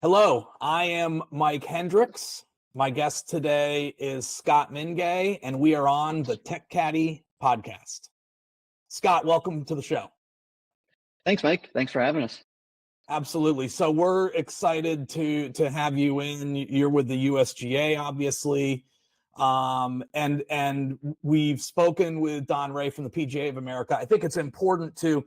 Hello, I am Mike Hendrix. My guest today is Scott Mingay, and we are on the Tech Caddie podcast. Scott, welcome to the show. Thanks, Mike. Thanks for having us. Absolutely. So we're excited to have you in. You're with the USGA, obviously, and we've spoken with Don Ray from the PGA of America. I think it's important to,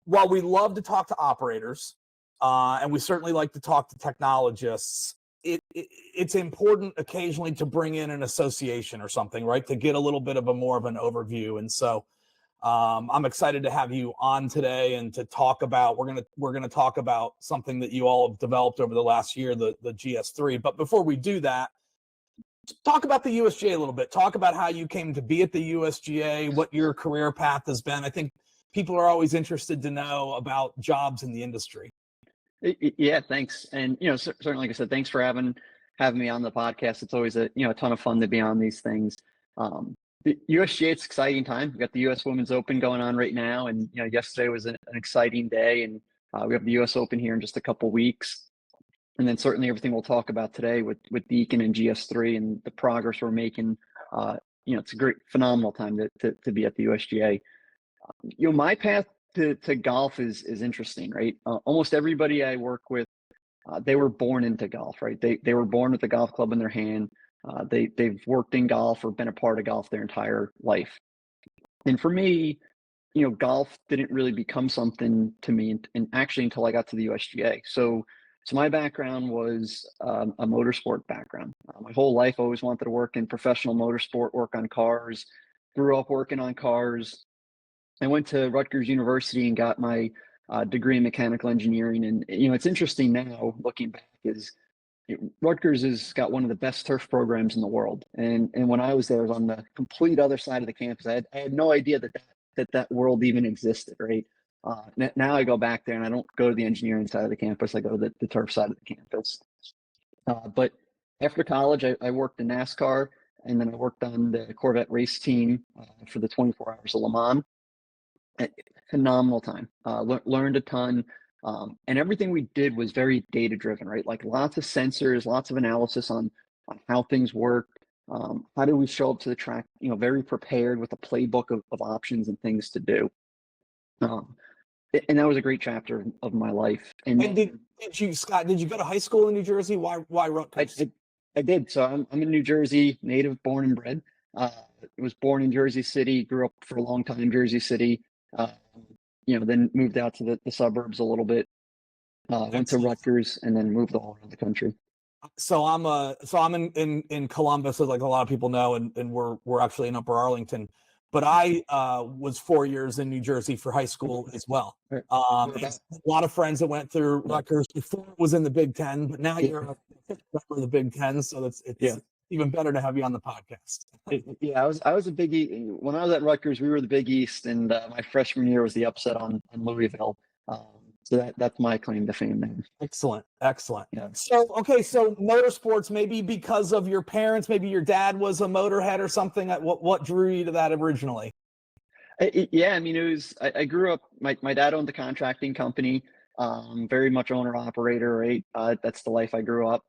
while we love to talk to operators, and we certainly like to talk to technologists, it's important occasionally to bring in an association or something, right, to get a little bit of a more of an overview. And so I'm excited to have you on today and to talk about, we're gonna talk about something that you all have developed over the last year, the GS3. But before we do that, talk about the USGA a little bit. Talk about how you came to be at the USGA, what your career path has been. I think people are always interested to know about jobs in the industry. Yeah, thanks. And, certainly, like I said, thanks for having me on the podcast. It's always a ton of fun to be on these things. The USGA, it's an exciting time. We got the US Women's Open going on right now. And, yesterday was an exciting day. And we have the US Open here in just a couple weeks. And then certainly everything we'll talk about today with Deacon and GS3 and the progress we're making. It's a great, phenomenal time to be at the USGA. My path to golf is interesting, right? Almost everybody I work with, they were born into golf, right? They were born with a golf club in their hand. They've worked in golf or been a part of golf their entire life. And for me, golf didn't really become something to me and actually until I got to the USGA. So my background was a motorsport background. My whole life, I always wanted to work in professional motorsport, work on cars. Grew up working on cars. I went to Rutgers University and got my degree in mechanical engineering. And, it's interesting now looking back is Rutgers has got one of the best turf programs in the world. And when I was there, I was on the complete other side of the campus. I had no idea that world even existed, right? Now I go back there and I don't go to the engineering side of the campus. I go to the turf side of the campus. But after college, I worked in NASCAR, and then I worked on the Corvette race team for the 24 Hours of Le Mans. Phenomenal time. Learned a ton, and everything we did was very data driven, right? Like lots of sensors, lots of analysis on how things work. How do we show up to the track? Very prepared with a playbook of options and things to do. And that was a great chapter of my life. And did you, Scott? Did you go to high school in New Jersey? Why Rutgers? I did. So I'm in New Jersey, native, born and bred. Was born in Jersey City. Grew up for a long time in Jersey City. Then moved out to the suburbs a little bit, went to Rutgers, and then moved all around the country. So I'm in Columbus, as like a lot of people know, and we're actually in Upper Arlington, but I was 4 years in New Jersey for high school as well. A lot of friends that went through Rutgers before it was in the Big Ten, but now you're a member of the Big Ten, so it's even better to have you on the podcast. Yeah, I was a Big East. When I was at Rutgers, we were the Big East, and my freshman year was the upset on Louisville. So that's my claim to fame there. Excellent. Yeah. So motorsports, maybe because of your parents, maybe your dad was a motorhead or something. What drew you to that originally? Yeah, I mean, it was. I grew up. My dad owned the contracting company. Very much owner operator, right? That's the life I grew up.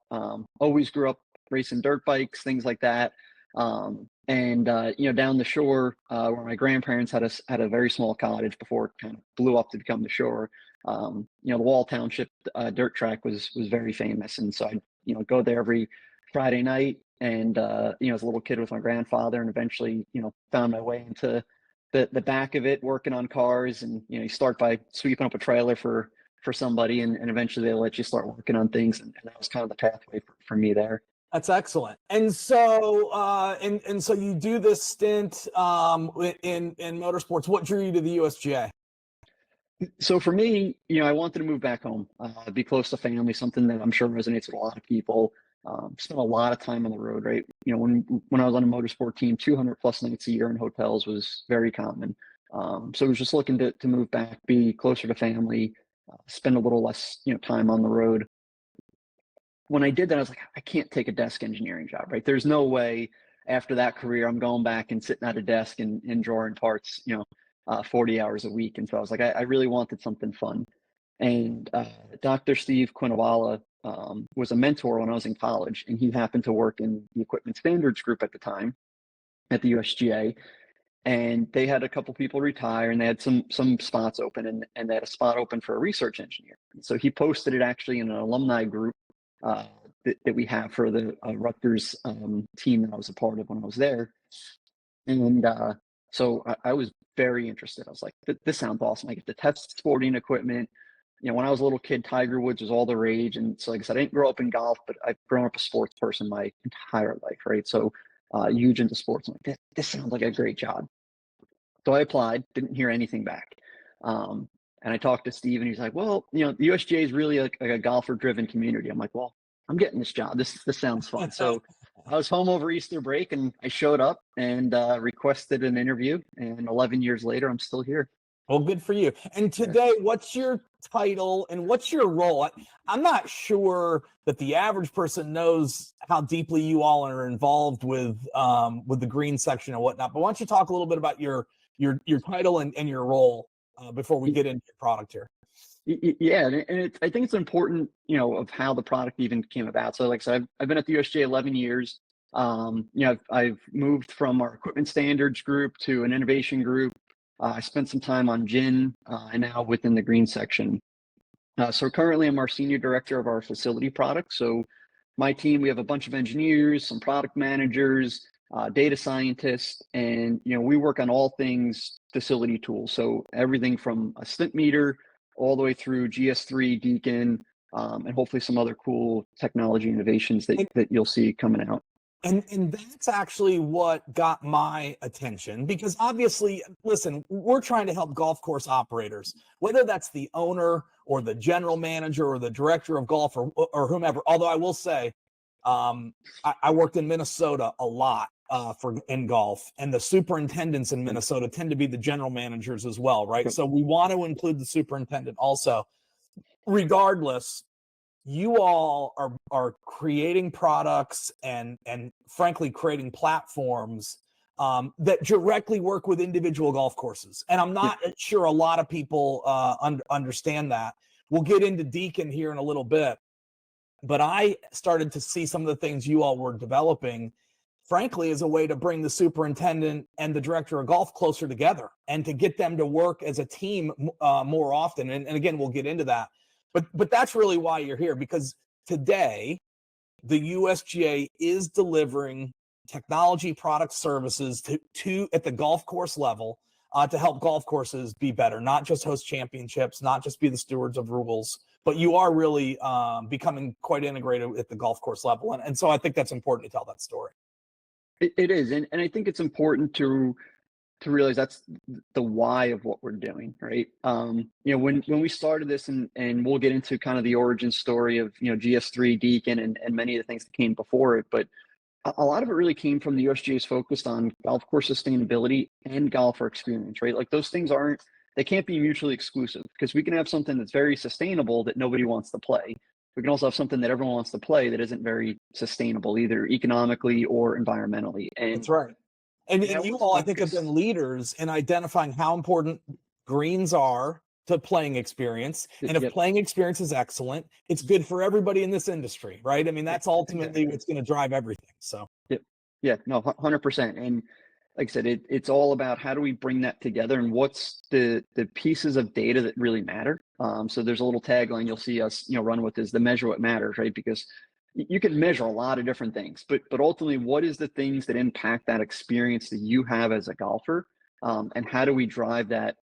Always grew up racing dirt bikes, things like that. And down the shore, where my grandparents had a very small cottage before it kind of blew up to become the shore. The Wall Township dirt track was very famous, and so I'd go there every Friday night. And as a little kid with my grandfather, and eventually found my way into the back of it, working on cars. And you start by sweeping up a trailer for somebody, and eventually they'll let you start working on things, and that was kind of the pathway for me there. That's excellent. And so and so you do this stint in motorsports. What drew you to the USGA? So for me, I wanted to move back home, be close to family, something that I'm sure resonates with a lot of people. Spent a lot of time on the road, right? When I was on a motorsport team, 200 plus nights a year in hotels was very common. So I was just looking to move back, be closer to family, spend a little less, time on the road. When I did that, I was like, I can't take a desk engineering job, right? There's no way after that career I'm going back and sitting at a desk and drawing parts, 40 hours a week. And so I was like, I really wanted something fun. And Dr. Steve Quinawala was a mentor when I was in college, and he happened to work in the equipment standards group at the time at the USGA. And they had a couple people retire, and they had some spots open, and they had a spot open for a research engineer. So he posted it actually in an alumni group that we have for the Rutgers team that I was a part of when I was there. And so I was very interested. I was like, this sounds awesome. I get to test sporting equipment. You know, when I was a little kid, Tiger Woods was all the rage. And so, like I said, I didn't grow up in golf, but I've grown up a sports person my entire life, right? So huge into sports. I'm like, this sounds like a great job. So I applied, didn't hear anything back. And I talked to Steve, and he's like, well, you know, the USGA is really like a golfer-driven community. I'm like, well, I'm getting this job. This sounds fun. So I was home over Easter break, and I showed up and requested an interview. And 11 years later, I'm still here. Well, good for you. And today, what's your title and what's your role? I'm not sure that the average person knows how deeply you all are involved with the green section and whatnot. But why don't you talk a little bit about your title and your role before we get into your product here? Yeah, and I think it's important, you know, of how the product even came about. So, like I said, I've been at the USGA 11 years. You know, I've moved from our equipment standards group to an innovation group. I spent some time on GIN and now within the green section. So currently I'm our senior director of our facility product. So my team, we have a bunch of engineers, some product managers, data scientists, and, you know, we work on all things facility tools. So everything from a stimp meter all the way through GS3, Deacon, and hopefully some other cool technology innovations that you'll see coming out. And that's actually what got my attention, because obviously, listen, we're trying to help golf course operators, whether that's the owner or the general manager or the director of golf or whomever. Although I will say, I worked in Minnesota a lot in golf, and the superintendents in Minnesota tend to be the general managers as well, right? So we want to include the superintendent also. Regardless, you all are creating products and frankly creating platforms that directly work with individual golf courses. And I'm not sure a lot of people understand that. We'll get into Deacon here in a little bit, but I started to see some of the things you all were developing, frankly, as a way to bring the superintendent and the director of golf closer together and to get them to work as a team more often. And again, we'll get into that. But that's really why you're here, because today the USGA is delivering technology product services to at the golf course level to help golf courses be better, not just host championships, not just be the stewards of rules, but you are really becoming quite integrated at the golf course level. And so I think that's important to tell that story. It is. And I think it's important to realize that's the why of what we're doing, right? You know, when we started this, and we'll get into kind of the origin story of, you know, GS3, Deacon, and many of the things that came before it, but a lot of it really came from the USGA's focused on golf course sustainability and golfer experience, right? Like those things they can't be mutually exclusive, because we can have something that's very sustainable that nobody wants to play. We can also have something that everyone wants to play that isn't very sustainable, either economically or environmentally. And that's right. And you all, I think, have been leaders in identifying how important greens are to playing experience. And if playing experience is excellent, it's good for everybody in this industry, right? I mean, that's ultimately what's going to drive everything. So, yeah, no, 100%. And like I said, it's all about how do we bring that together, and what's the pieces of data that really matter. So there's a little tagline you'll see us, you know, run with, is the measure what matters, right? Because you can measure a lot of different things, but ultimately, what is the things that impact that experience that you have as a golfer, and how do we drive that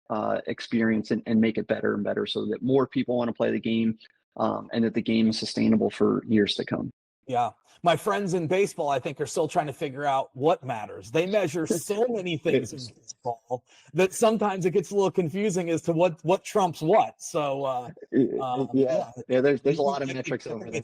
experience and make it better and better, so that more people want to play the game, and that the game is sustainable for years to come. Yeah, my friends in baseball, I think, are still trying to figure out what matters. They measure so many things in baseball that sometimes it gets a little confusing as to what trumps what. So there's a lot of metrics over there.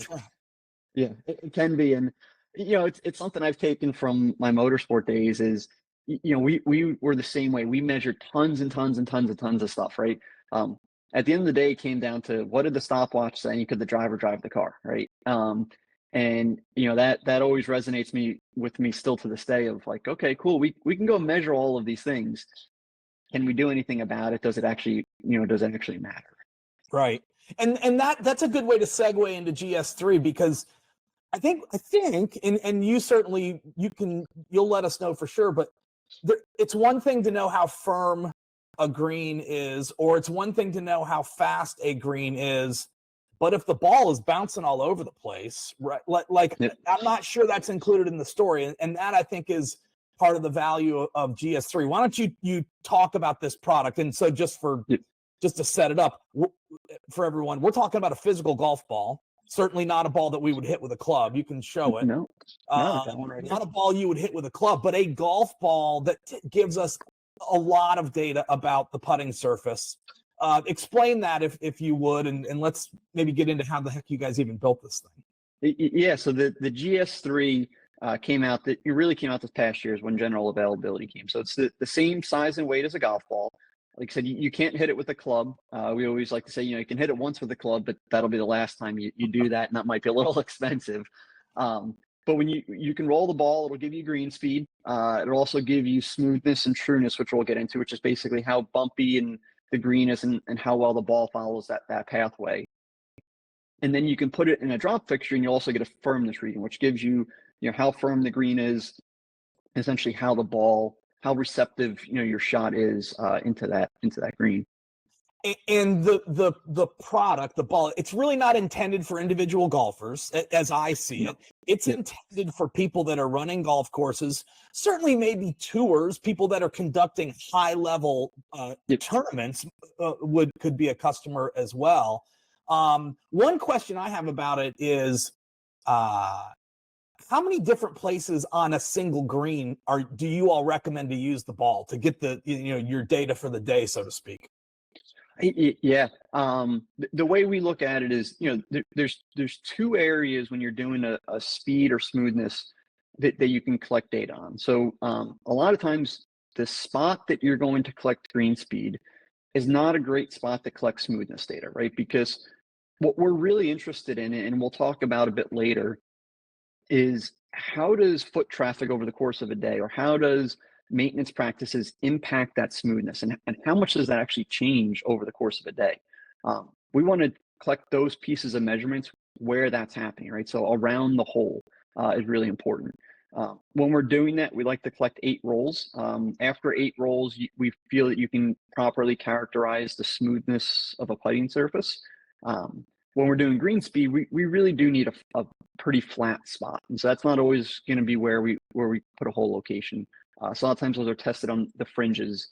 Yeah, it can be. And, you know, it's something I've taken from my motorsport days is, you know, we were the same way. We measured tons and tons and tons and tons of stuff, right? At the end of the day, it came down to, what did the stopwatch say, and could the driver drive the car, right? And, you know, that always resonates with me still to this day, of like, okay, cool. We can go measure all of these things. Can we do anything about it? Does it actually matter? Right. And that's a good way to segue into GS3, because I think, and you certainly, you'll let us know for sure, but it's one thing to know how firm a green is, or it's one thing to know how fast a green is, but if the ball is bouncing all over the place, right? Like Yep. I'm not sure that's included in the story, and that I think is part of the value of GS3. Why don't you talk about this product? And so just to set it up for everyone, we're talking about a physical golf ball. Certainly not a ball that we would hit with a club. You can show it. No, got one right not here. a ball you would hit with a club, but a golf ball that gives us a lot of data about the putting surface. Explain that if you would, and let's maybe get into how the heck you guys even built this thing. Yeah, so the GS3 came out, it really came out this past year is when general availability came. So it's the same size and weight as a golf ball. Like I said, you can't hit it with a club. We always like to say, you can hit it once with a club, but that'll be the last time you do that, and that might be a little expensive. But when you can roll the ball, it'll give you green speed. It'll also give you smoothness and trueness, which we'll get into, which is basically how bumpy and the green is and how well the ball follows that pathway. And then you can put it in a drop fixture, and you also get a firmness reading, which gives you, how firm the green is, essentially how receptive your shot is into that green. And the product, the ball, it's really not intended for individual golfers, as I see it. It's intended for people that are running golf courses, certainly maybe tours, people that are conducting high level tournaments could be a customer as well. One question I have about it is, how many different places on a single green do you all recommend to use the ball to get the your data for the day, so to speak? Yeah. The way we look at it is, there's two areas when you're doing a speed or smoothness that you can collect data on. So a lot of times the spot that you're going to collect green speed is not a great spot to collect smoothness data, right? Because what we're really interested in, and we'll talk about a bit later, is how does foot traffic over the course of a day, or how does maintenance practices impact that smoothness, and how much does that actually change over the course of a day? We want to collect those pieces of measurements where that's happening, right? So around the hole is really important. When we're doing that, we like to collect 8 rolls. After 8 rolls, we feel that you can properly characterize the smoothness of a putting surface. When we're doing green speed, we really do need a pretty flat spot, and so that's not always going to be where we put a hole location. So a lot of times those are tested on the fringes.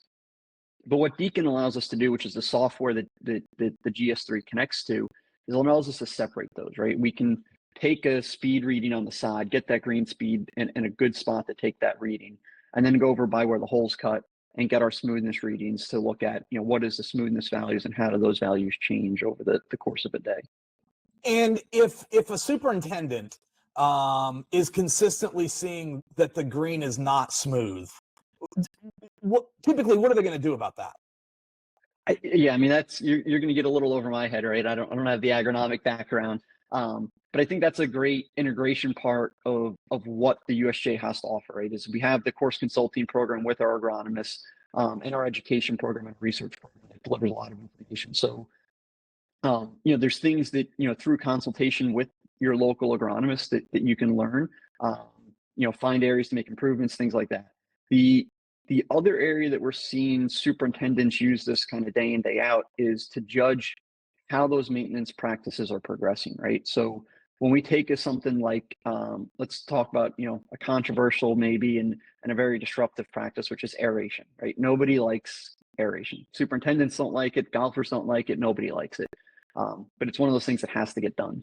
But what Deacon allows us to do, which is the software that the GS3 connects to, is it allows us to separate those, right? We can take a speed reading on the side, get that green speed in a good spot to take that reading, and then go over by where the hole's cut and get our smoothness readings to look at, what is the smoothness values and how do those values change over the course of a day. And if a superintendent is consistently seeing that the green is not smooth, typically what are they going to do about that? Yeah, I mean, that's you're going to get a little over my head, right? I don't have the agronomic background, but I think that's a great integration part of what the USGA has to offer, right? Is we have the course consulting program with our agronomists, and our education program and research program that delivers a lot of information. So, there's things that through consultation with your local agronomist that you can learn, find areas to make improvements, things like that. The other area that we're seeing superintendents use this kind of day in, day out is to judge how those maintenance practices are progressing, right? So when we take something like, let's talk about, a controversial maybe and a very disruptive practice, which is aeration, right? Nobody likes aeration. Superintendents don't like it. Golfers don't like it. Nobody likes it. But it's one of those things that has to get done.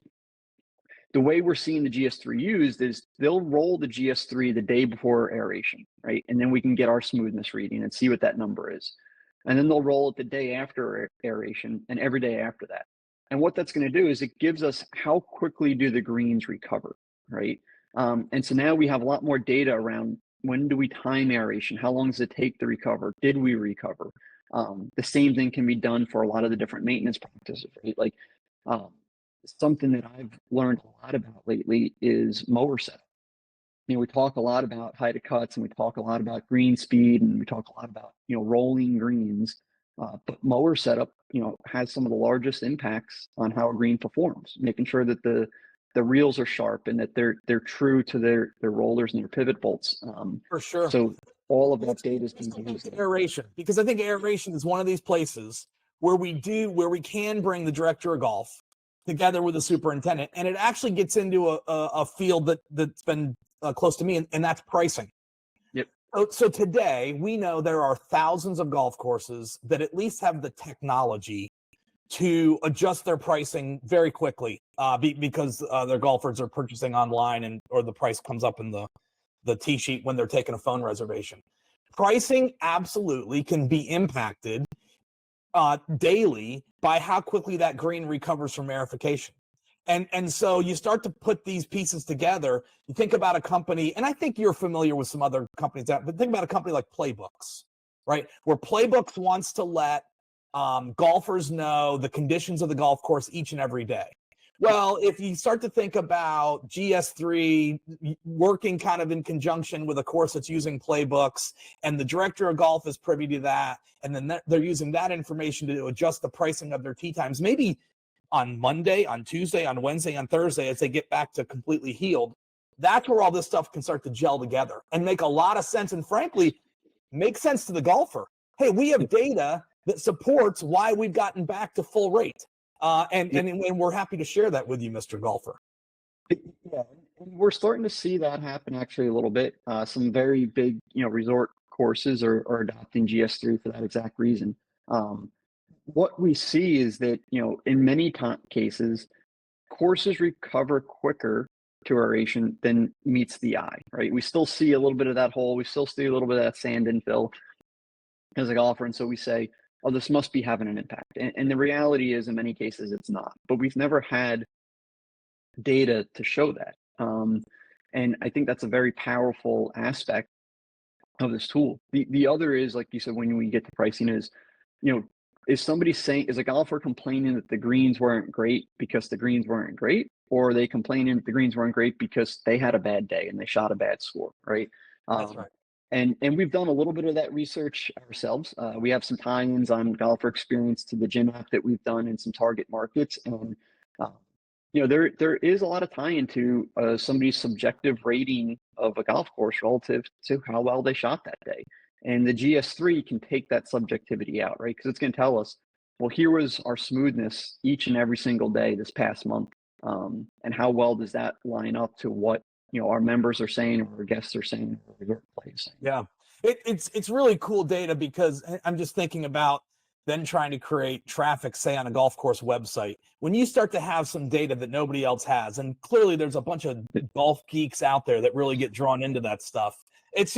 The way we're seeing the GS3 used is they'll roll the GS3 the day before aeration, right? And then we can get our smoothness reading and see what that number is. And then they'll roll it the day after aeration and every day after that. And what that's going to do is it gives us how quickly do the greens recover, right? And so now we have a lot more data around when do we time aeration? How long does it take to recover? Did we recover? The same thing can be done for a lot of the different maintenance practices, right? Like, something that I've learned a lot about lately is mower setup. We talk a lot about height of cuts, and we talk a lot about green speed, and we talk a lot about rolling greens. But mower setup, has some of the largest impacts on how a green performs, making sure that the reels are sharp and that they're true to their rollers and their pivot bolts. For sure. So all of that data is Let's being go back used. to aeration, because I think aeration is one of these places where we can bring the director of golf together with the superintendent, and it actually gets into a field that's been close to me, and that's pricing. Yep. So today we know there are thousands of golf courses that at least have the technology to adjust their pricing very quickly, because their golfers are purchasing online, or the price comes up in the tee sheet when they're taking a phone reservation. Pricing absolutely can be impacted daily by how quickly that green recovers from aerification. And so you start to put these pieces together. You think about a company, and I think you're familiar with some other companies but think about a company like Playbooks, right? Where Playbooks wants to let golfers know the conditions of the golf course each and every day. Well, if you start to think about GS3 working kind of in conjunction with a course that's using Playbooks, and the director of golf is privy to that, and then they're using that information to adjust the pricing of their tee times, maybe on Monday, on Tuesday, on Wednesday, on Thursday, as they get back to completely healed, that's where all this stuff can start to gel together and make a lot of sense, and frankly, make sense to the golfer. Hey, we have data that supports why we've gotten back to full rate. And we're happy to share that with you, Mr. Golfer. Yeah, and we're starting to see that happen actually a little bit. Some very big, resort courses are adopting GS3 for that exact reason. What we see is that, in many cases, courses recover quicker to aeration than meets the eye, right? We still see a little bit of that hole. We still see a little bit of that sand infill as a golfer. And so we say, oh, this must be having an impact. And the reality is, in many cases, it's not. But we've never had data to show that. And I think that's a very powerful aspect of this tool. The other is, like you said, when we get to pricing is, is somebody saying, is a golfer complaining that the greens weren't great because the greens weren't great? Or are they complaining that the greens weren't great because they had a bad day and they shot a bad score, right? That's right. And we've done a little bit of that research ourselves. We have some tie-ins on golfer experience to the gym app that we've done in some target markets. And, there is a lot of tie-in to somebody's subjective rating of a golf course relative to how well they shot that day. And the GS3 can take that subjectivity out, right? Because it's going to tell us, well, here was our smoothness each and every single day this past month. And how well does that line up to what our members are saying, or our guests are saying, or your play is saying? Yeah, it's really cool data, because I'm just thinking about then trying to create traffic, say, on a golf course website. When you start to have some data that nobody else has, and clearly there's a bunch of golf geeks out there that really get drawn into that stuff. It's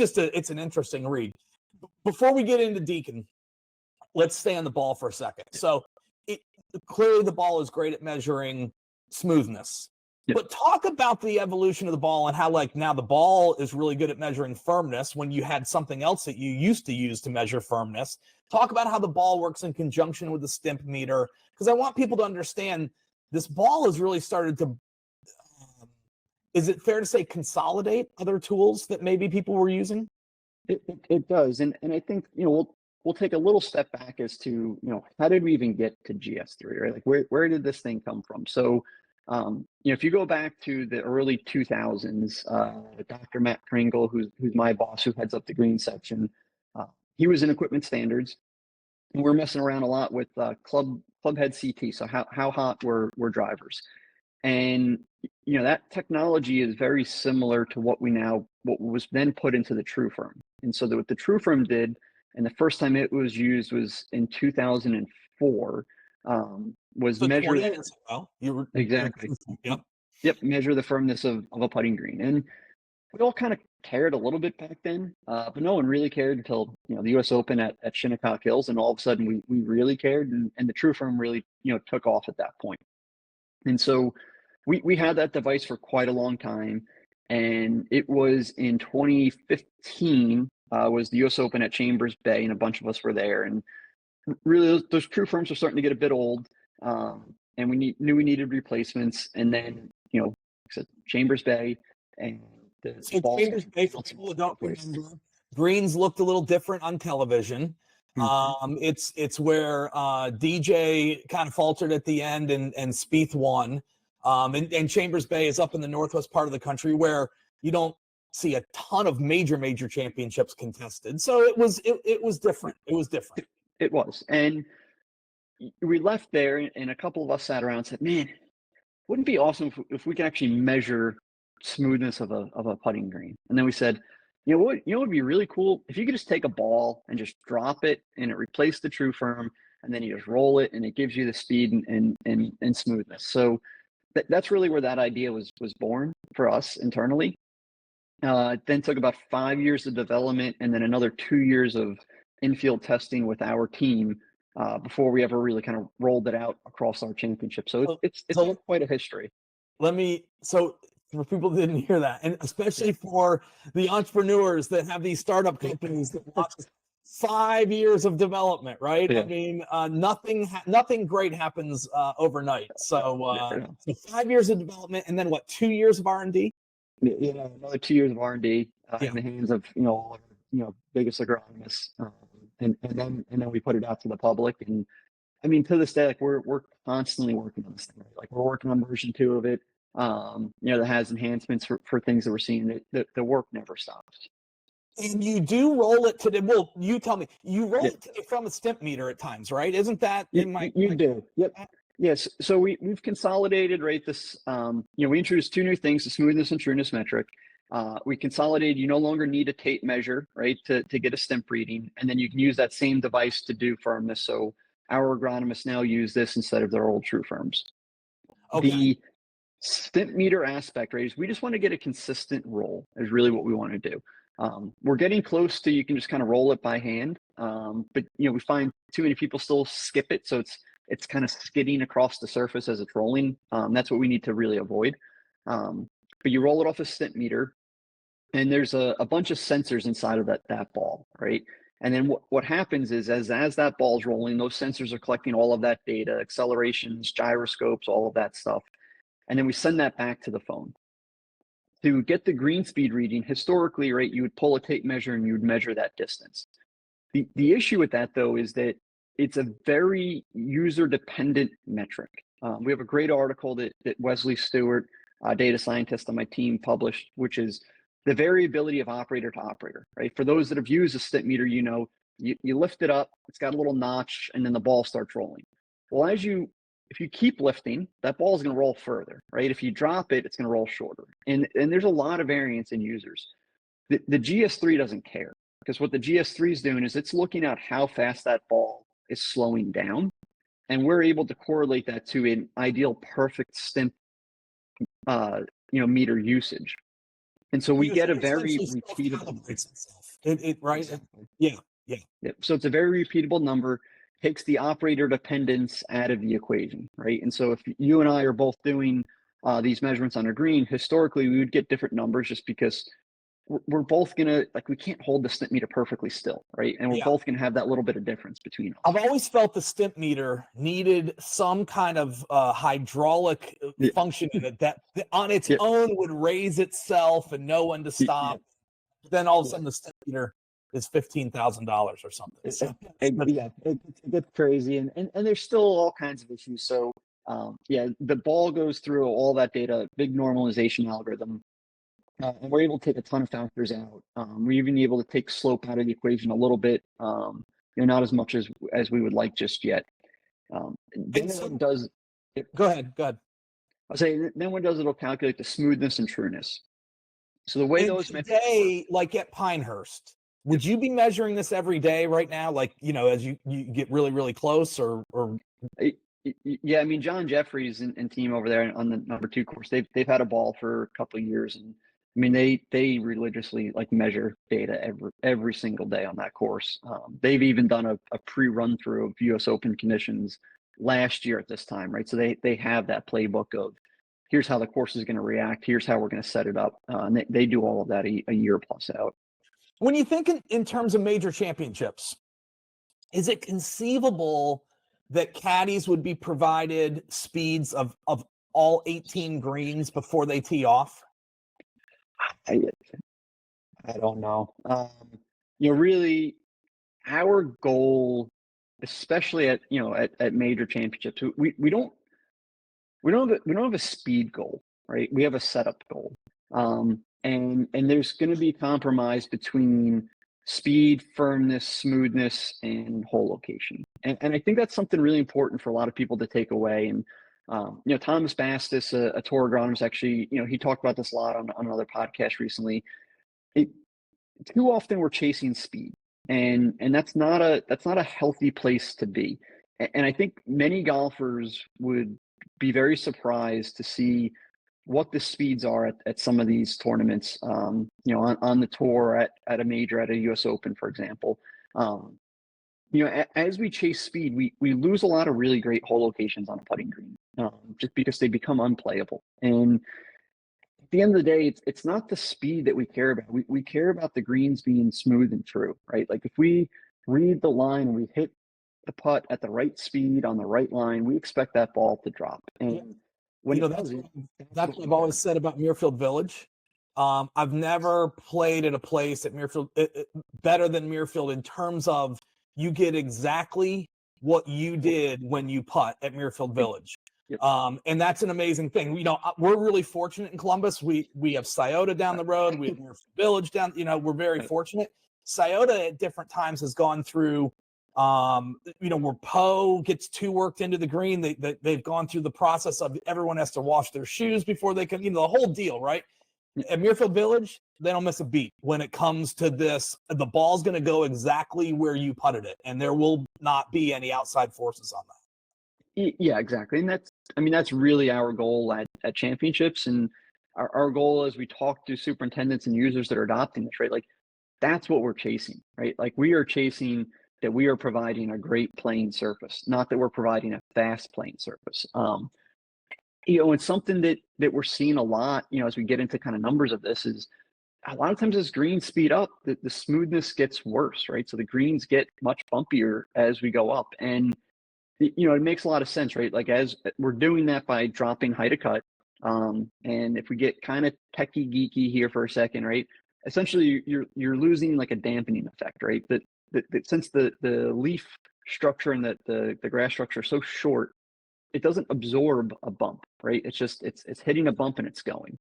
an interesting read. Before we get into Deacon, let's stay on the ball for a second. So clearly the ball is great at measuring smoothness. Yep. But talk about the evolution of the ball, and how, like, now the ball is really good at measuring firmness when you had something else that you used to use to measure firmness. Talk about how the ball works in conjunction with the stimp meter, because I want people to understand this ball has really started to, is it fair to say, consolidate other tools that maybe people were using? It does. And I think, we'll take a little step back as to, how did we even get to GS3, right? Like, where did this thing come from? So, if you go back to the early 2000s, Dr. Matt Pringle, who's my boss, who heads up the green section, he was in equipment standards, and we're messing around a lot with club head CT. So how hot were drivers, and that technology is very similar to what was then put into the TrueFirm. And so what the TrueFirm did, and the first time it was used was in 2004. Was So measure exactly. Yep, measure the firmness of a putting green. And we all kind of cared a little bit back then, but no one really cared until the US Open at Shinnecock Hills, and all of a sudden we really cared, and the TrueFirm really took off at that point. And so we had that device for quite a long time, and it was in 2015 was the US Open at Chambers Bay, and a bunch of us were there, and really those TrueFirms were starting to get a bit old, and we knew we needed replacements. And then like I said, Chambers Bay, and Chambers Bay, for people who don't remember, greens looked a little different on television. It's where DJ kind of faltered at the end and Spieth won. And Chambers Bay is up in the northwest part of the country where you don't see a ton of major championships contested. So it was different. It was different. It was. And we left there and a couple of us sat around and said, man, wouldn't it be awesome if we could actually measure smoothness of a putting green? And then we said, you know what would be really cool if you could just take a ball and just drop it and it replaced the true firm, and then you just roll it and it gives you the speed and smoothness. So that's really where that idea was born for us internally. It then took about 5 years of development and then another 2 years of infield testing with our team before we ever really kind of rolled it out across our championship. So it's quite a history. So for people that didn't hear that, and especially for the entrepreneurs that have these startup companies that watch 5 years of development, right? Yeah. I mean, nothing great happens overnight. So 5 years of development, and then what? 2 years of R&D. Yeah, another 2 years of R&D in the hands of all our biggest agronomists, and then we put it out to the public. And I mean, to this day, like we're constantly working on this thing. Right? Like we're working on version 2 of it. That has enhancements for things that we're seeing. The work never stops. And you do roll it today. Well, you tell me, you roll it today from a stimp meter at times, right? Isn't that you do? Yep. Yes. So we've consolidated, right? This, we introduced 2 new things: the smoothness and trueness metric. We consolidated. You no longer need a tape measure, right, to get a stimp reading, and then you can use that same device to do firmness. So our agronomists now use this instead of their old true firms. Okay. The stimp meter aspect, right, is we just want to get a consistent roll. Is really what we want to do. We're getting close to you can just kind of roll it by hand, but we find too many people still skip it, so it's kind of skidding across the surface as it's rolling. That's what we need to really avoid. But you roll it off a stimp meter, and there's a bunch of sensors inside of that ball, right? And then what happens is as that ball's rolling, those sensors are collecting all of that data, accelerations, gyroscopes, all of that stuff. And then we send that back to the phone. To get the green speed reading, historically, right, you would pull a tape measure and you would measure that distance. The issue with that, though, is that it's a very user-dependent metric. We have a great article that Wesley Stewart, data scientist on my team, published, which is the variability of operator to operator, right? For those that have used a stimp meter, you lift it up, it's got a little notch, and then the ball starts rolling. Well, if you keep lifting, that ball is going to roll further, right? If you drop it, it's going to roll shorter. And there's a lot of variance in users. The GS3 doesn't care, because what the GS3 is doing is it's looking at how fast that ball is slowing down. And we're able to correlate that to an ideal perfect stimp meter usage. And so we get a very repeatable. Right? Exactly. Yeah. So it's a very repeatable number. Takes the operator dependence out of the equation, right? And so if you and I are both doing these measurements on a green, historically we would get different numbers just because we're both gonna, we can't hold the stimp meter perfectly still, right? And we're both gonna have that little bit of difference between us. I've always felt the stimp meter needed some kind of hydraulic function in it that on its own would raise itself and know when to stop. Then all of a sudden the stimp meter is $15,000 or something. So, it gets crazy, and there's still all kinds of issues. So the ball goes through all that data, big normalization algorithm, and we're able to take a ton of factors out. We're even able to take slope out of the equation a little bit, not as much as we would like just yet. Then so, what it does. Go ahead. I'll say then what it does, it'll calculate the smoothness and trueness. So the way those today, like at Pinehurst, would you be measuring this every day right now? As you get really, really close or? Yeah, I mean, John Jeffries and team over there on the number 2 course, they've had a ball for a couple of years. And I mean, they religiously measure data every single day on that course. They've even done a pre-run through of US Open conditions last year at this time, right? So they have that playbook of here's how the course is going to react. Here's how we're going to set it up. And they do all of that a year plus out. When you think in terms of major championships, is it conceivable that caddies would be provided speeds of all 18 greens before they tee off? I don't know. Really, our goal, especially at at major championships, we don't have a speed goal, right? We have a setup goal, and there's going to be compromise between speed, firmness, smoothness, and hole location, and I think that's something really important for a lot of people to take away. And Thomas Bastis, a tour agronomist, actually, he talked about this a lot on another podcast recently. Too often we're chasing speed, and that's not a healthy place to be. And I think many golfers would be very surprised to see what the speeds are at some of these tournaments, on the tour, at a major, at a US Open, for example. As we chase speed, we lose a lot of really great hole locations on a putting green, just because they become unplayable. And at the end of the day, it's not the speed that we care about. We care about the greens being smooth and true, right? Like if we read the line, we hit the putt at the right speed on the right line, we expect that ball to drop. And when that's what I've always said about Muirfield Village. I've never played at a place at Muirfield better than Muirfield in terms of you get exactly what you did when you putt at Muirfield Village. Yep. And that's an amazing thing. We're really fortunate in Columbus. We have Scioto down the road. We have Muirfield Village down. We're very fortunate. Scioto at different times has gone through, where Poe gets too worked into the green. They've gone through the process of everyone has to wash their shoes before they can, the whole deal, right? At Muirfield Village, they don't miss a beat when it comes to this. The ball's going to go exactly where you putted it, and there will not be any outside forces on that. Yeah, exactly. And that's really our goal at championships. And our goal as we talk to superintendents and users that are adopting this, right? Like that's what we're chasing, right? Like we are chasing that we are providing a great playing surface, not that we're providing a fast playing surface. It's something that we're seeing a lot, as we get into kind of numbers of this, is a lot of times as greens speed up, the smoothness gets worse, right? So the greens get much bumpier as we go up. And it makes a lot of sense, right? Like as we're doing that by dropping height of cut. And if we get kind of techie geeky here for a second, right? Essentially you're losing like a dampening effect, right? That since the leaf structure and the grass structure are so short, it doesn't absorb a bump, right? It's just it's hitting a bump and it's going.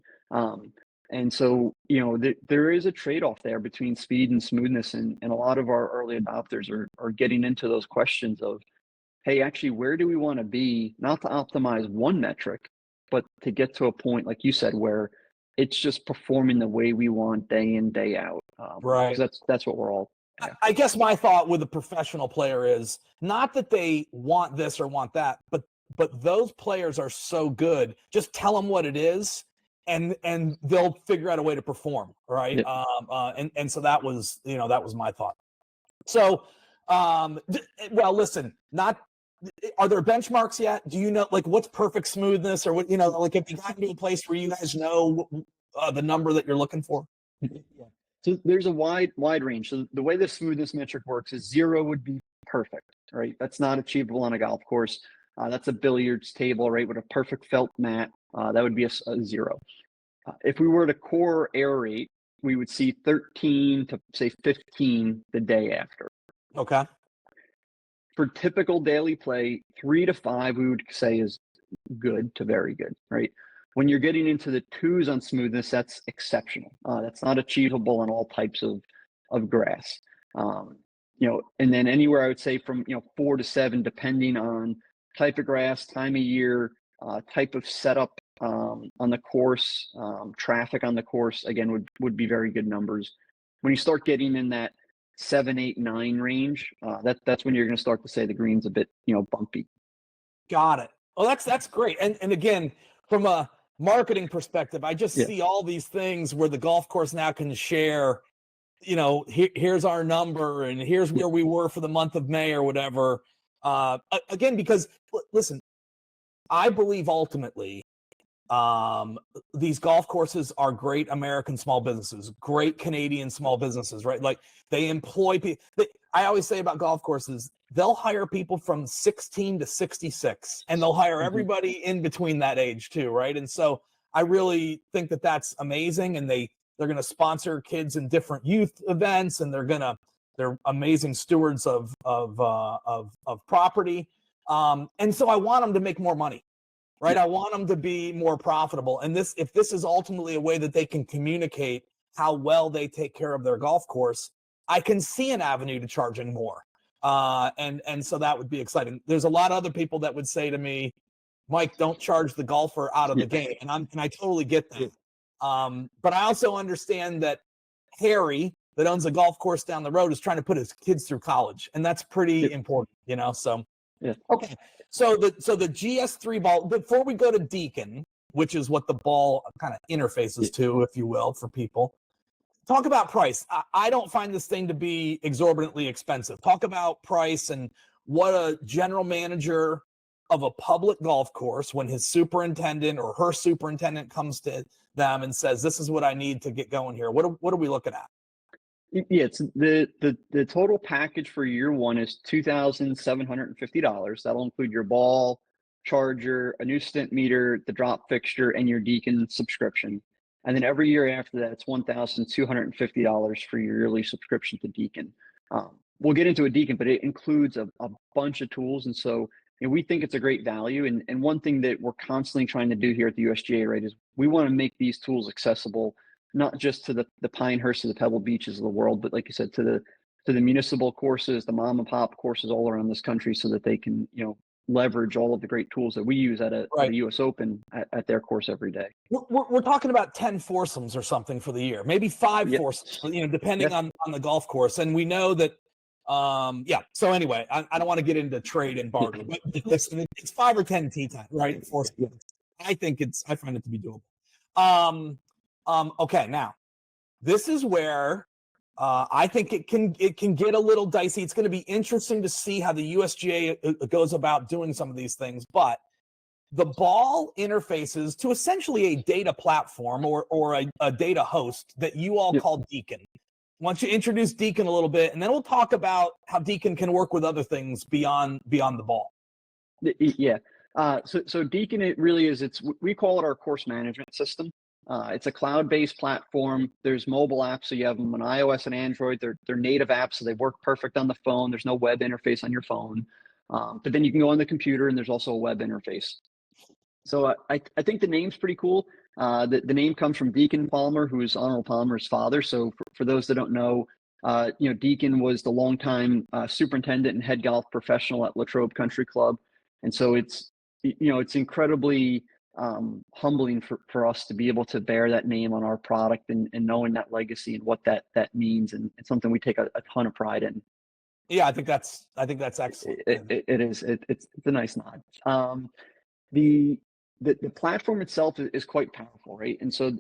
And so there is a trade-off there between speed and smoothness, and a lot of our early adopters are getting into those questions of, hey, actually, where do we want to be, not to optimize one metric, but to get to a point, like you said, where it's just performing the way we want day in, day out. Right. That's what we're all. I guess my thought with a professional player is not that they want this or want that, but those players are so good. Just tell them what it is, and they'll figure out a way to perform, right? Yeah. And so that was my thought. So, well, listen, are there benchmarks yet? Do you know, like, what's perfect smoothness, or what, like, if you got into a place where you guys know the number that you're looking for? Yeah. So there's a wide range. So the way the smoothness metric works is 0 would be perfect, right? That's not achievable on a golf course. That's a billiards table, right? With a perfect felt mat, that would be a 0. If we were to core aerate, we would see 13 to say 15 the day after. Okay. For typical daily play, 3 to 5 we would say is good to very good, right? When you're getting into the 2s on smoothness, that's exceptional. That's not achievable on all types of grass. And then anywhere I would say from 4 to 7, depending on type of grass, time of year, type of setup on the course, traffic on the course, again, would be very good numbers. When you start getting in that 7, 8, 9 range, that's when you're going to start to say the green's a bit bumpy. Got it. Well, that's great. And again, from a marketing perspective, I just see all these things where the golf course now can share, here's our number and here's where we were for the month of May or whatever. Again, because listen, I believe ultimately these golf courses are great American small businesses, great Canadian small businesses, right? Like they employ people. I always say about golf courses, they'll hire people from 16 to 66, and they'll hire everybody in between that age too, right? And so I really think that that's amazing, and they're going to sponsor kids in different youth events, and they're going to They're amazing stewards of property. And so I want them to make more money, right? I want them to be more profitable. And if this is ultimately a way that they can communicate how well they take care of their golf course, I can see an avenue to charging more. And so that would be exciting. There's a lot of other people that would say to me, Mike, don't charge the golfer out of the game. And I totally get that. But I also understand that Harry, that owns a golf course down the road, is trying to put his kids through college. And that's pretty important, so. Yeah. Okay. So the GS3 ball, before we go to Deacon, which is what the ball kind of interfaces to, if you will, for people, talk about price. I don't find this thing to be exorbitantly expensive. Talk about price and what a general manager of a public golf course, when his superintendent or her superintendent comes to them and says, this is what I need to get going here. What are we looking at? Yeah, it's the total package for year one is $2,750. That'll include your ball, charger, a new stimp meter, the drop fixture, and your Deacon subscription. And then every year after that, it's $1,250 for your yearly subscription to Deacon. We'll get into a Deacon, but it includes a bunch of tools. And so we think it's a great value. And one thing that we're constantly trying to do here at the USGA, right, is we want to make these tools accessible, not just to the Pinehurst or the Pebble Beaches of the world, but like you said, to the municipal courses, the mom and pop courses all around this country, so that they can, leverage all of the great tools that we use at a US Open at their course every day. We're talking about 10 foursomes or something for the year, maybe 5 foursomes, depending on the golf course. And we know that, so anyway, I don't want to get into trade and barter, but listen, it's 5 or 10 tee time, right? I find it to be doable. Okay, now this is where I think it can get a little dicey. It's going to be interesting to see how the USGA goes about doing some of these things. But the ball interfaces to essentially a data platform or a data host that you all call Deacon. Why don't you introduce Deacon a little bit, and then we'll talk about how Deacon can work with other things beyond the ball. Yeah. So Deacon, it really is. We call it our course management system. It's a cloud-based platform. There's mobile apps, so you have them on iOS and Android. They're native apps, so they work perfect on the phone. There's no web interface on your phone. But then you can go on the computer, and there's also a web interface. So I think the name's pretty cool. The name comes from Deacon Palmer, who is Arnold Palmer's father. So for those that don't know, Deacon was the longtime superintendent and head golf professional at Latrobe Country Club. And so it's incredibly humbling for us to be able to bear that name on our product and knowing that legacy and what that means, and it's something we take a ton of pride in. Yeah, I think that's excellent. It is. It's a nice nod. The platform itself is quite powerful, right? And so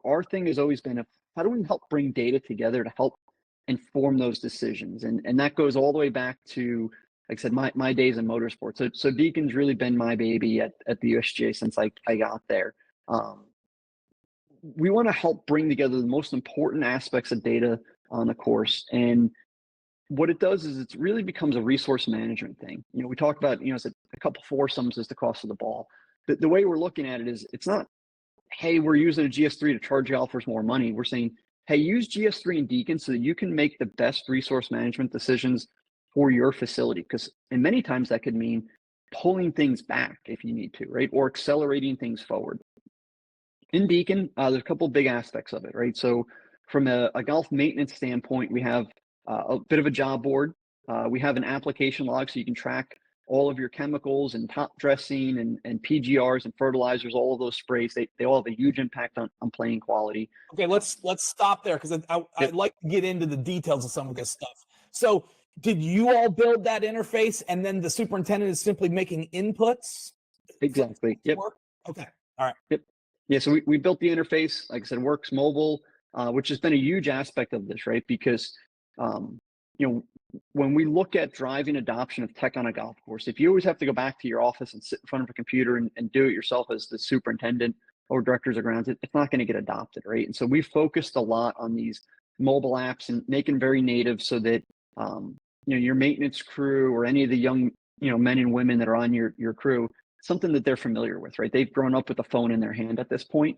our thing has always been, how do we help bring data together to help inform those decisions, and that goes all the way back to, like I said, my days in motorsports. So Deacon's really been my baby at the USGA since I got there. We want to help bring together the most important aspects of data on the course. And what it does is it really becomes a resource management thing. We talked about, a couple foursomes is the cost of the ball. The way we're looking at it is, it's not, hey, we're using a GS3 to charge golfers more money. We're saying, hey, use GS3 and Deacon so that you can make the best resource management decisions for your facility, because and many times that could mean pulling things back if you need to, right, or accelerating things forward. In Deacon, there's a couple of big aspects of it, right? So from a golf maintenance standpoint, we have a bit of a job board. We have an application log, so you can track all of your chemicals and top dressing and PGRs and fertilizers. All of those sprays, they all have a huge impact on playing quality. Okay, let's stop there, because I'd like to get into the details of some of this stuff. So did you all build that interface, and then the superintendent is simply making inputs? Exactly. Yep. Okay. All right. Yep. Yeah. So we built the interface, like I said, works mobile, which has been a huge aspect of this, right? Because, when we look at driving adoption of tech on a golf course, if you always have to go back to your office and sit in front of a computer and do it yourself as the superintendent or directors of grounds, it's not going to get adopted, right? And so we focused a lot on these mobile apps and making very native, so that your maintenance crew or any of the young men and women that are on your crew, something that they're familiar with, right? They've grown up with a phone in their hand at this point.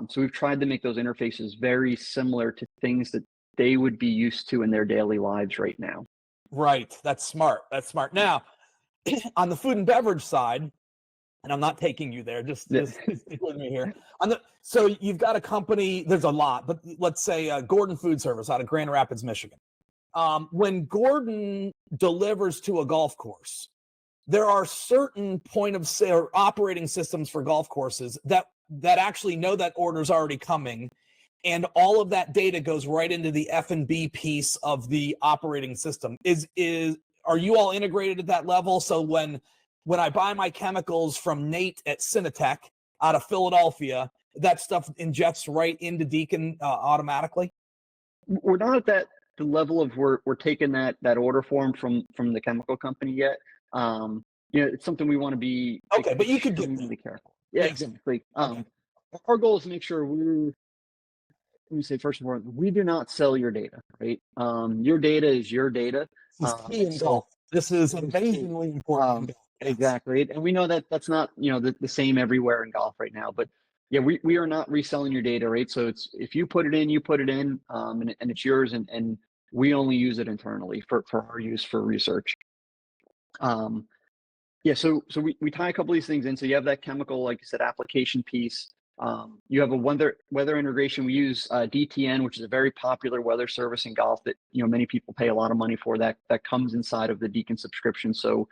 So we've tried to make those interfaces very similar to things that they would be used to in their daily lives right now. Right. That's smart. That's smart. Now, on the food and beverage side, and I'm not taking you there, just stick with me here. So you've got a company, there's a lot, but let's say Gordon Food Service out of Grand Rapids, Michigan. When Gordon delivers to a golf course, there are certain point of sale operating systems for golf courses that actually know that order's already coming, and all of that data goes right into the F&B piece of the operating system. Are you all integrated at that level? So when I buy my chemicals from Nate at Cinetech out of Philadelphia, that stuff injects right into Deacon automatically? We're not at that the level of we're taking that order form from the chemical company yet. It's something we want to be but you could get really careful. Yeah, exactly. Our goal is to make sure let me say first and foremost, we do not sell your data, right? Your data is your data. This is key in golf. This is amazingly important. Exactly. And we know that that's not, the same everywhere in golf right now, but yeah, we are not reselling your data, right? So it's, if you put it in, and it's yours, and we only use it internally for our use for research. So we tie a couple of these things in. So you have that chemical, like you said, application piece. You have a weather integration. We use DTN, which is a very popular weather service in golf that many people pay a lot of money for. That comes inside of the Deacon subscription. So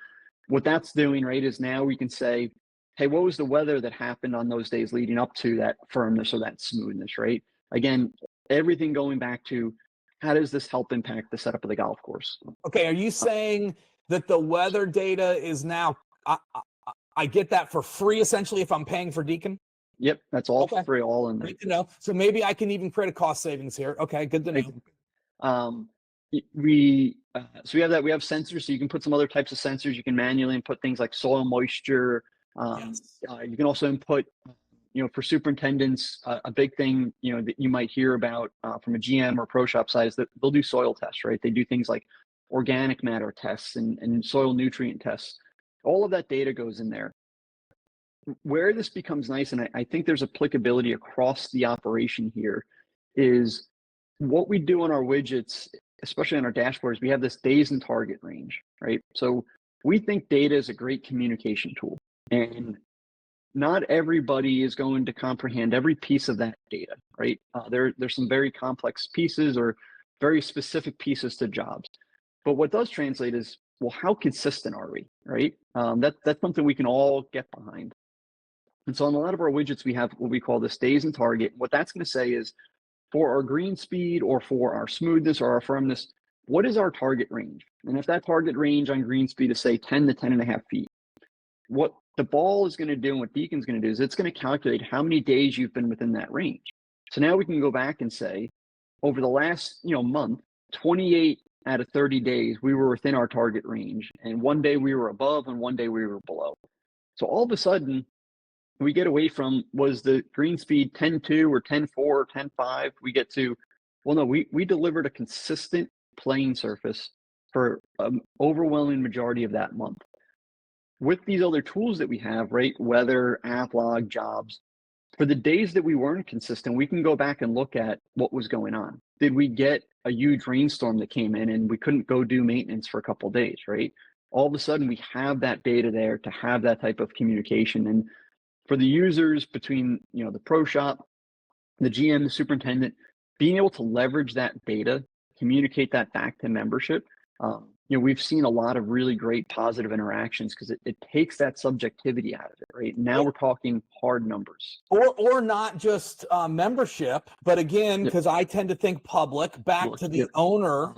what that's doing, right, is now we can say, hey, what was the weather that happened on those days leading up to that firmness or that smoothness, right? Again, everything going back to how does this help impact the setup of the golf course? Okay, are you saying that the weather data is now, I get that for free essentially if I'm paying for Deacon? Yep, that's all free, all in there. Good to know. So maybe I can even create a cost savings here. Okay, good to know. We have that. We have sensors, so you can put some other types of sensors. You can manually input things like soil moisture. You can also input, for superintendents, a big thing, that you might hear about from a GM or pro shop side is that they'll do soil tests, right? They do things like organic matter tests and soil nutrient tests. All of that data goes in there. Where this becomes nice, and I think there's applicability across the operation here, is what we do on our widgets, especially on our dashboards. We have this days and target range, right? So we think data is a great communication tool, and not everybody is going to comprehend every piece of that data, right? There's some very complex pieces or very specific pieces to jobs. But what does translate is, well, how consistent are we, right? That's something we can all get behind. And so on a lot of our widgets, we have what we call this days and target. What that's going to say is, for our green speed or for our smoothness or our firmness, what is our target range? And if that target range on green speed is, say, 10 to 10.5 feet, what the ball is going to do and what Deacon's going to do is it's going to calculate how many days you've been within that range. So now we can go back and say, over the last month, 28 out of 30 days, we were within our target range. And one day we were above and one day we were below. So all of a sudden, we get away from, was the green speed 10.2 or 10.4 or 10.5? We get to, well, no, we delivered a consistent playing surface for an overwhelming majority of that month. With these other tools that we have, right, weather, app log, jobs, for the days that we weren't consistent, we can go back and look at what was going on. Did we get a huge rainstorm that came in and we couldn't go do maintenance for a couple of days, right? All of a sudden, we have that data there to have that type of communication. And for the users between, the pro shop, the GM, the superintendent, being able to leverage that data, communicate that back to membership, we've seen a lot of really great positive interactions because it takes that subjectivity out of it, right? Now we're talking hard numbers. Or not just membership, but again, because I tend to think public, back to the owner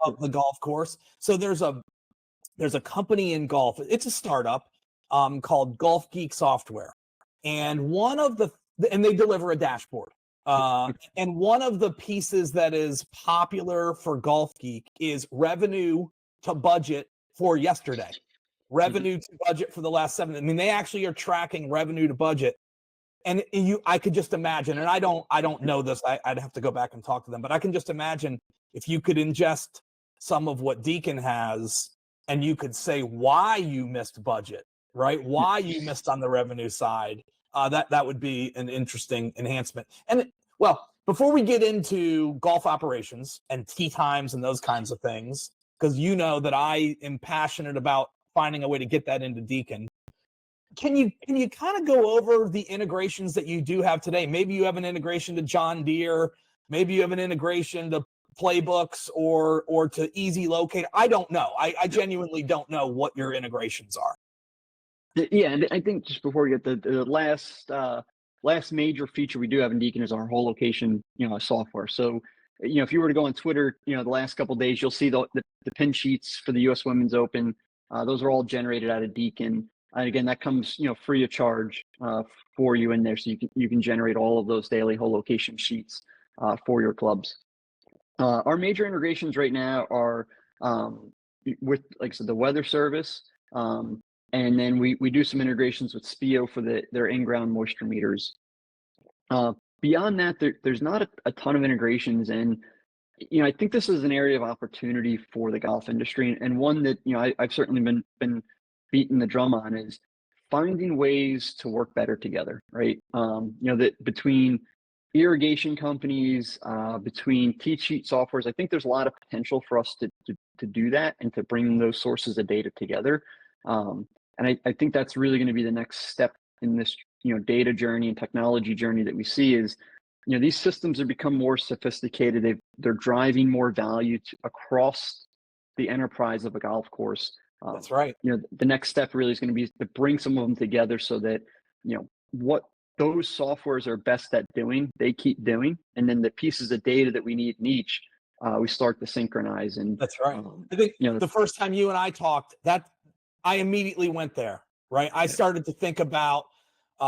of the golf course. So there's a company in golf. It's a startup called Golf Geek Software. And and they deliver a dashboard. And one of the pieces that is popular for Golf Geek is revenue to budget for yesterday, revenue to budget for the last 7. I mean, they actually are tracking revenue to budget. And I could just imagine, and I don't know this, I'd have to go back and talk to them, but I can just imagine if you could ingest some of what Deacon has and you could say why you missed budget, right? Why you missed on the revenue side. That would be an interesting enhancement. And before we get into golf operations and tee times and those kinds of things, because you know that I am passionate about finding a way to get that into Deacon. Can you kind of go over the integrations that you do have today? Maybe you have an integration to John Deere, maybe you have an integration to Playbooks or to Easy Locate. I don't know. I genuinely don't know what your integrations are. Yeah, and I think just before we get the last major feature we do have in Deacon is our whole location, software. So, if you were to go on Twitter, the last couple of days, you'll see the pin sheets for the U.S. Women's Open. Those are all generated out of Deacon. And again, that comes, free of charge for you in there. So you can generate all of those daily whole location sheets for your clubs. Our major integrations right now are with, like I said, the weather service. And then we do some integrations with Spio for their in-ground moisture meters. Beyond that, there's not a ton of integrations. And, I think this is an area of opportunity for the golf industry. And one that, I've certainly been beating the drum on is finding ways to work better together, right? That between irrigation companies, between teach sheet softwares, I think there's a lot of potential for us to do that and to bring those sources of data together. And I think that's really going to be the next step in this, data journey and technology journey that we see is, these systems have become more sophisticated. They're driving more value across the enterprise of a golf course. That's right. The next step really is going to be to bring some of them together so that, what those softwares are best at doing, they keep doing. And then the pieces of data that we need in each, we start to synchronize. And that's right. I think the first time you and I talked, that I immediately went there, right? I started to think about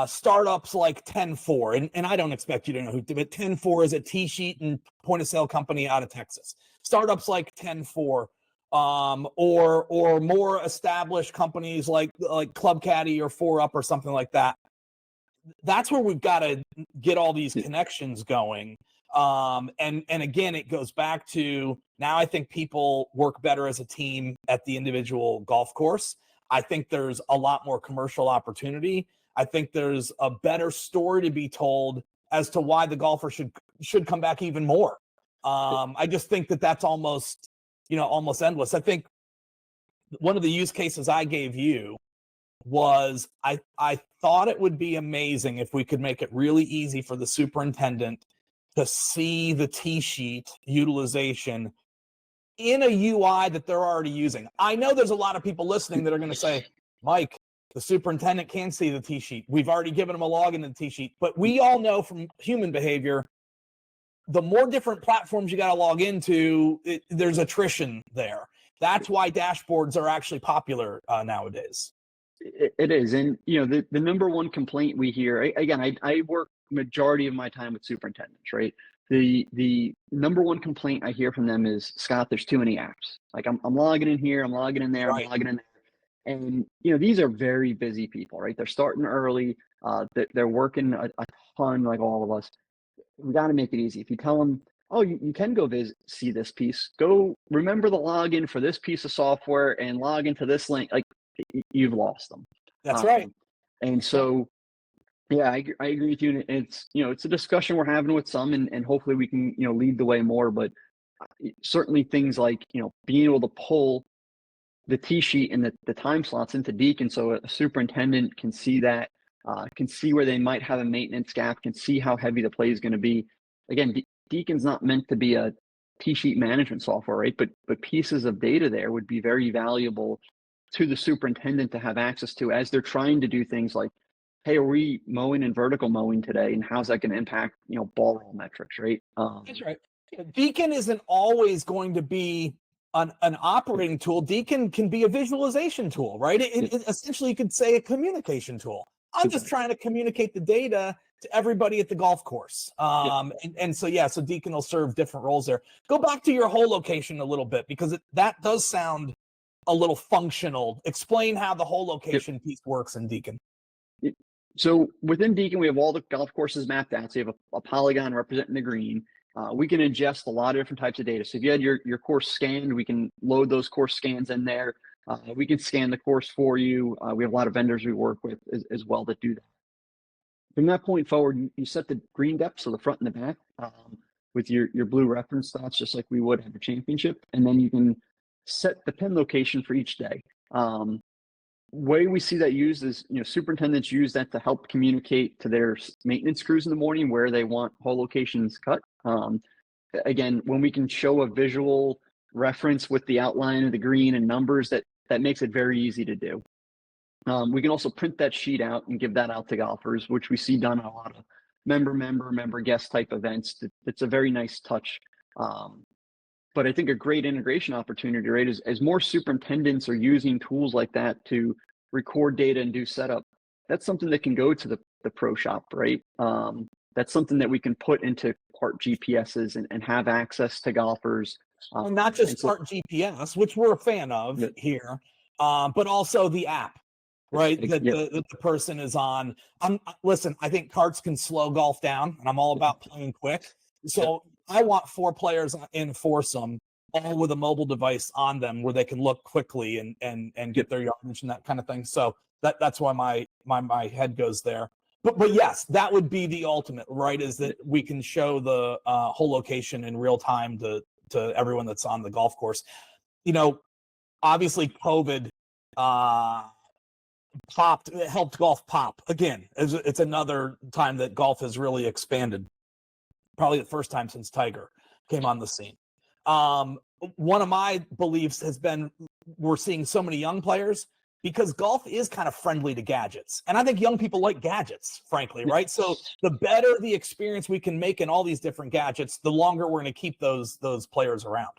startups like 10-4, and I don't expect you to know who, but 10-4 is a tee sheet and point of sale company out of Texas. Startups like 10-4, or more established companies like Club Caddie or 4Up or something like that. That's where we've got to get all these connections going. And again, it goes back to now I think people work better as a team at the individual golf course. I think there's a lot more commercial opportunity. I think there's a better story to be told as to why the golfer should come back even more. I just think that's almost endless. I think one of the use cases I gave you was I thought it would be amazing if we could make it really easy for the superintendent to see the tee sheet utilization in a UI that they're already using. I know there's a lot of people listening that are going to say, Mike, the superintendent can see the tee sheet. We've already given them a login to the tee sheet. But we all know from human behavior, the more different platforms you got to log into, there's attrition there. That's why dashboards are actually popular nowadays. It is. And, the number one complaint we hear, again, I work majority of my time with superintendents, right? The number one complaint I hear from them is, Scott, there's too many apps. Like I'm logging in here, I'm logging in there, Right. I'm logging in there. And, these are very busy people, right? They're starting early. They're working a ton like all of us. We got to make it easy. If you tell them, oh, you can go see this piece, go remember the login for this piece of software and log into this link, like you've lost them. That's right. And so, yeah, I agree with you. And it's a discussion we're having with some, and hopefully we can, lead the way more, but certainly things like, being able to pull the tee sheet and the time slots into Deacon so a superintendent can see that, can see where they might have a maintenance gap, can see how heavy the play is going to be. Again, Deacon's not meant to be a tee sheet management software, right? But pieces of data there would be very valuable to the superintendent to have access to as they're trying to do things like, hey, are we mowing and vertical mowing today? And how's that going to impact, ball roll metrics, right? That's right. Deacon isn't always going to be an operating tool. Deacon can be a visualization tool, right? It essentially, you could say a communication tool. I'm just trying to communicate the data to everybody at the golf course. So Deacon will serve different roles there. Go back to your whole location a little bit, because that does sound a little functional. Explain how the whole location piece works in Deacon. So within Deacon, we have all the golf courses mapped out. So you have a polygon representing the green. We can ingest a lot of different types of data. So if you had your course scanned, we can load those course scans in there. We can scan the course for you. We have a lot of vendors we work with as well that do that. From that point forward, you set the green depth, so the front and the back, with your blue reference dots, just like we would have a championship, and then you can set the pin location for each day. Way we see that used is, superintendents use that to help communicate to their maintenance crews in the morning where they want hole locations cut. Again, when we can show a visual reference with the outline of the green and numbers, that makes it very easy to do. We can also print that sheet out and give that out to golfers, which we see done on a lot of member guest type events. It's a very nice touch. But I think a great integration opportunity, right, is as more superintendents are using tools like that to record data and do setup, that's something that can go to the pro shop, right? That's something that we can put into part GPSs and have access to golfers. And not just part GPS, which we're a fan of here, but also the app, right? That the person is on. Listen, I think carts can slow golf down, and I'm all about playing quick. So I want 4 players in foursome, all with a mobile device on them where they can look quickly and get their yardage and that kind of thing. So that's why my head goes there. But yes, that would be the ultimate, right? Is that we can show the whole location in real time to everyone that's on the golf course. Obviously COVID helped golf pop again. It's another time that golf has really expanded. Probably the first time since Tiger came on the scene. One of my beliefs has been we're seeing so many young players because golf is kind of friendly to gadgets. And I think young people like gadgets, frankly, right? So the better the experience we can make in all these different gadgets, the longer we're going to keep those players around.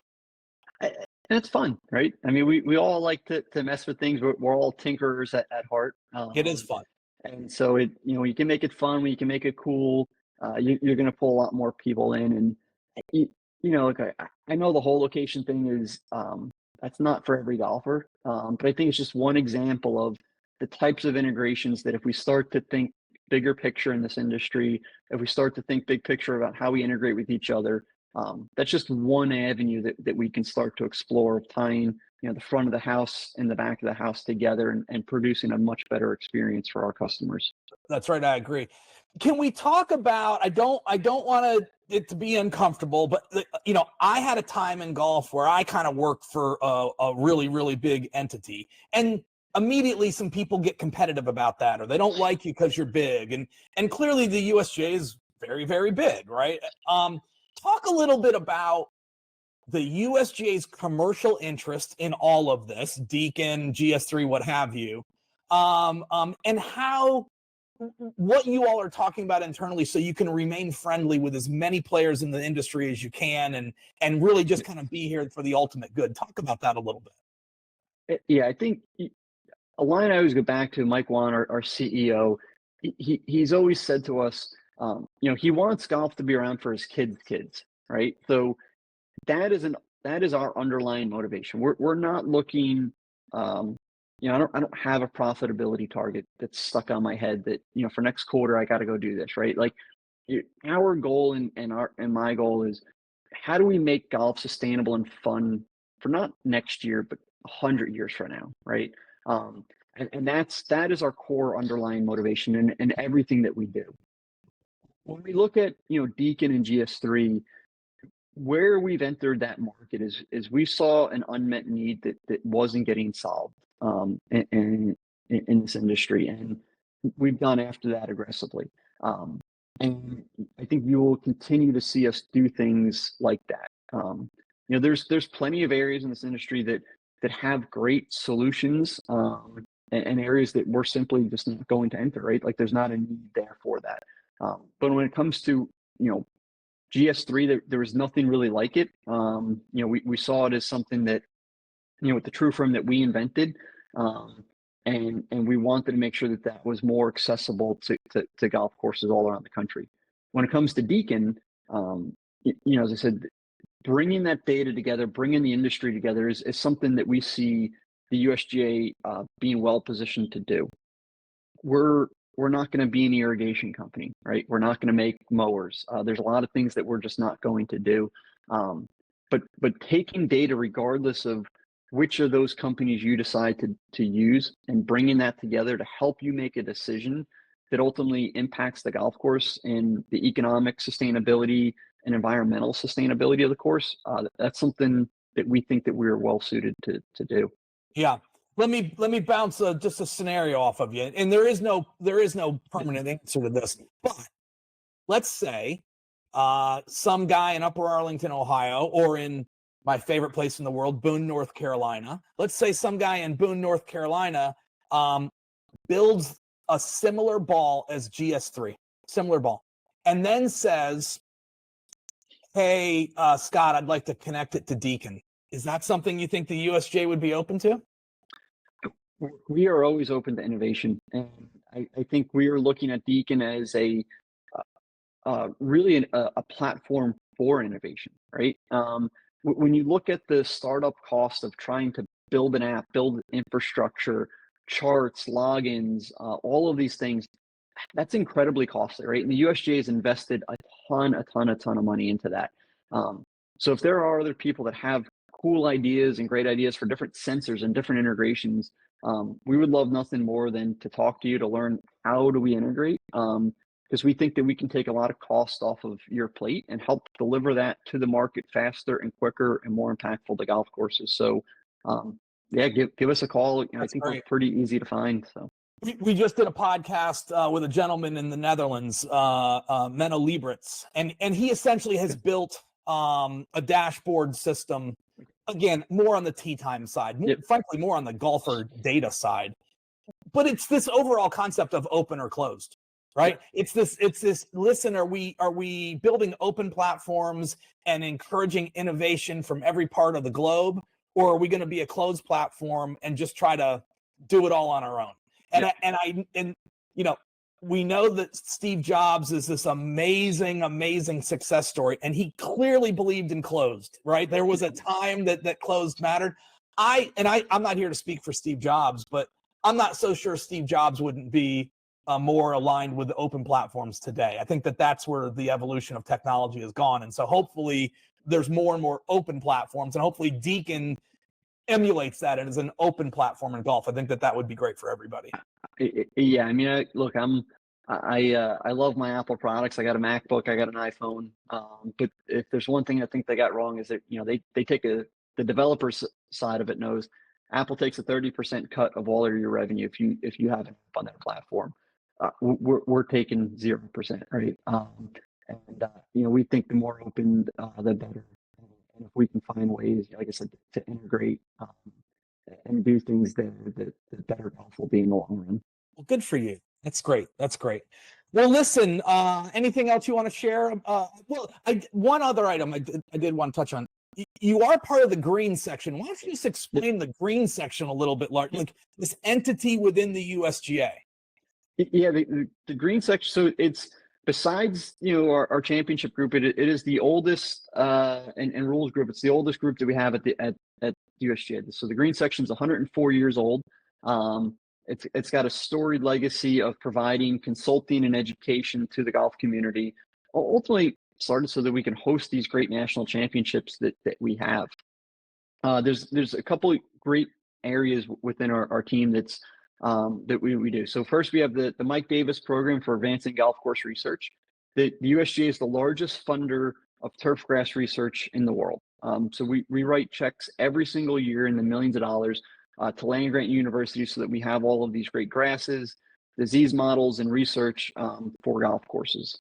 And it's fun, right? I mean, we all like to mess with things. We're all tinkerers at heart. It is fun. And so you can make it fun, when you can make it cool, you're going to pull a lot more people in. And I know the whole location thing is that's not for every golfer, but I think it's just one example of the types of integrations that if we start to think bigger picture in this industry, if we start to think big picture about how we integrate with each other, that's just one avenue that we can start to explore, of tying the front of the house and the back of the house together and producing a much better experience for our customers. That's right. I agree. Can we talk about, I don't want it to be uncomfortable, but I had a time in golf where I kind of worked for a really, really big entity, and immediately some people get competitive about that, or they don't like you because you're big. And clearly the USGA is very, very big, right? Talk a little bit about the USGA's commercial interest in all of this, Deacon, GS3, what have you, and what you all are talking about internally so you can remain friendly with as many players in the industry as you can and really just kind of be here for the ultimate good. Talk about that a little bit. Yeah, I think a line I always go back to, Mike Wan, our CEO, he's always said to us, he wants golf to be around for his kids, right? So that is our underlying motivation. We're not looking, I don't have a profitability target that's stuck on my head that, for next quarter, I got to go do this, right? Like our goal and my goal is, how do we make golf sustainable and fun for not next year, but 100 years from now, right? And that is our core underlying motivation in everything that we do. When we look at, Deacon and GS3, where we've entered that market is we saw an unmet need that wasn't getting solved in this industry, and we've gone after that aggressively. And I think you will continue to see us do things like that. There's plenty of areas in this industry that have great solutions, and areas that we're simply just not going to enter, right? Like there's not a need there for that. But when it comes to, GS3, there was nothing really like it. We saw it as something that, with the true firm that we invented, and we wanted to make sure that was more accessible to golf courses all around the country. When it comes to Deacon, as I said, bringing that data together, bringing the industry together is something that we see the USGA being well positioned to do. We're not going to be an irrigation company, right? We're not going to make mowers. There's a lot of things that we're just not going to do. But taking data, regardless of which of those companies you decide to use, and bringing that together to help you make a decision that ultimately impacts the golf course and the economic sustainability and environmental sustainability of the course, that's something that we think that we're well suited to do. Yeah. Let me bounce just a scenario off of you, and there is no permanent answer to this. But let's say some guy in Upper Arlington, Ohio, or in my favorite place in the world, Boone, North Carolina. Let's say some guy in Boone, North Carolina, builds a similar ball as GS3, similar ball, and then says, "Hey, Scott, I'd like to connect it to Deacon." Is that something you think the USGA would be open to? We are always open to innovation, and I think we are looking at Deacon as really a platform for innovation, right? When you look at the startup cost of trying to build an app, build infrastructure, charts, logins, all of these things, that's incredibly costly, right? And the USGA has invested a ton of money into that. So if there are other people that have cool ideas and great ideas for different sensors and different integrations, we would love nothing more than to talk to you to learn how do we integrate, because we think that we can take a lot of cost off of your plate and help deliver that to the market faster and quicker and more impactful to golf courses. So yeah, give us a call. I think we're pretty easy to find. So we just did a podcast with a gentleman in the Netherlands, Menno Liebritz, and he essentially has built a dashboard system. Again, more on the tee time side, frankly, more on the golfer data side. But it's this overall concept of open or closed, right? It's this. Listen, are we building open platforms and encouraging innovation from every part of the globe, or are we going to be a closed platform and just try to do it all on our own? And you know, we know that Steve Jobs is this amazing success story, and he clearly believed in closed, right? There was a time that closed mattered. I'm not here to speak for Steve Jobs, but I'm not so sure Steve Jobs wouldn't be more aligned with the open platforms today. I think that's where the evolution of technology has gone. And so hopefully there's more and more open platforms, and hopefully Deacon emulates that as an open platform in golf. I think that would be great for everybody. Yeah, I mean, look, I love my Apple products. I got a MacBook, I got an iPhone. But if there's one thing I think they got wrong is that they take the developer's side of it knows Apple takes a 30% cut of all of your revenue if you have an app on their platform. We're taking 0%, right? And we think the more open, the better. And if we can find ways, like I said, to integrate and do things that better golf will be in the long run. Well, good for you. That's great. Well, listen, anything else you want to share? One other item I did want to touch on. You are part of the green section. Why don't you just explain the green section a little bit, like this entity within the USGA? Yeah, the green section. So it's besides our championship group. It is the oldest and rules group. It's the oldest group that we have at USGA. So the green section is 104 years old. It's got a storied legacy of providing consulting and education to the golf community. Ultimately started so that we can host these great national championships that we have. There's a couple of great areas within our team that we do. So first we have the Mike Davis program for advancing golf course research. The USGA is the largest funder of turf grass research in the world. So we write checks every single year in the millions of dollars to land grant universities so that we have all of these great grasses, disease models, and research for golf courses.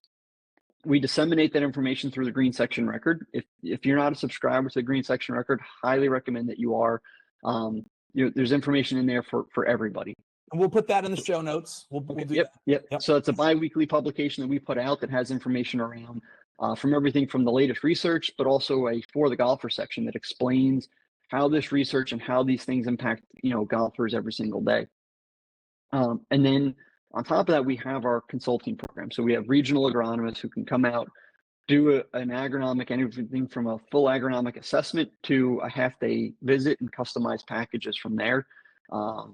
We disseminate that information through the Green Section Record. If you're not a subscriber to the Green Section Record, highly recommend that you are. There's information in there for everybody. And we'll put that in the show notes. We'll do that. Yep. So it's a bi-weekly publication that we put out that has information around from everything from the latest research, but also a For the Golfer section that explains how this research and how these things impact golfers every single day. And then on top of that, we have our consulting program. So we have regional agronomists who can come out, do an agronomic, anything from a full agronomic assessment to a half-day visit and customized packages from there. A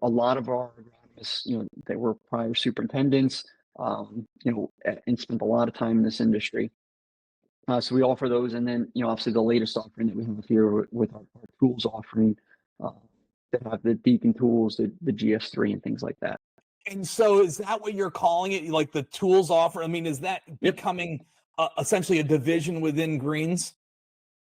lot of our agronomists, they were prior superintendents, and spent a lot of time in this industry. So we offer those, and then obviously the latest offering that we have here with our tools offering that have the Deacon tools, the GS3, and things like that. And so is that what you're calling it? Like the tools offer? I mean, is that becoming essentially a division within greens?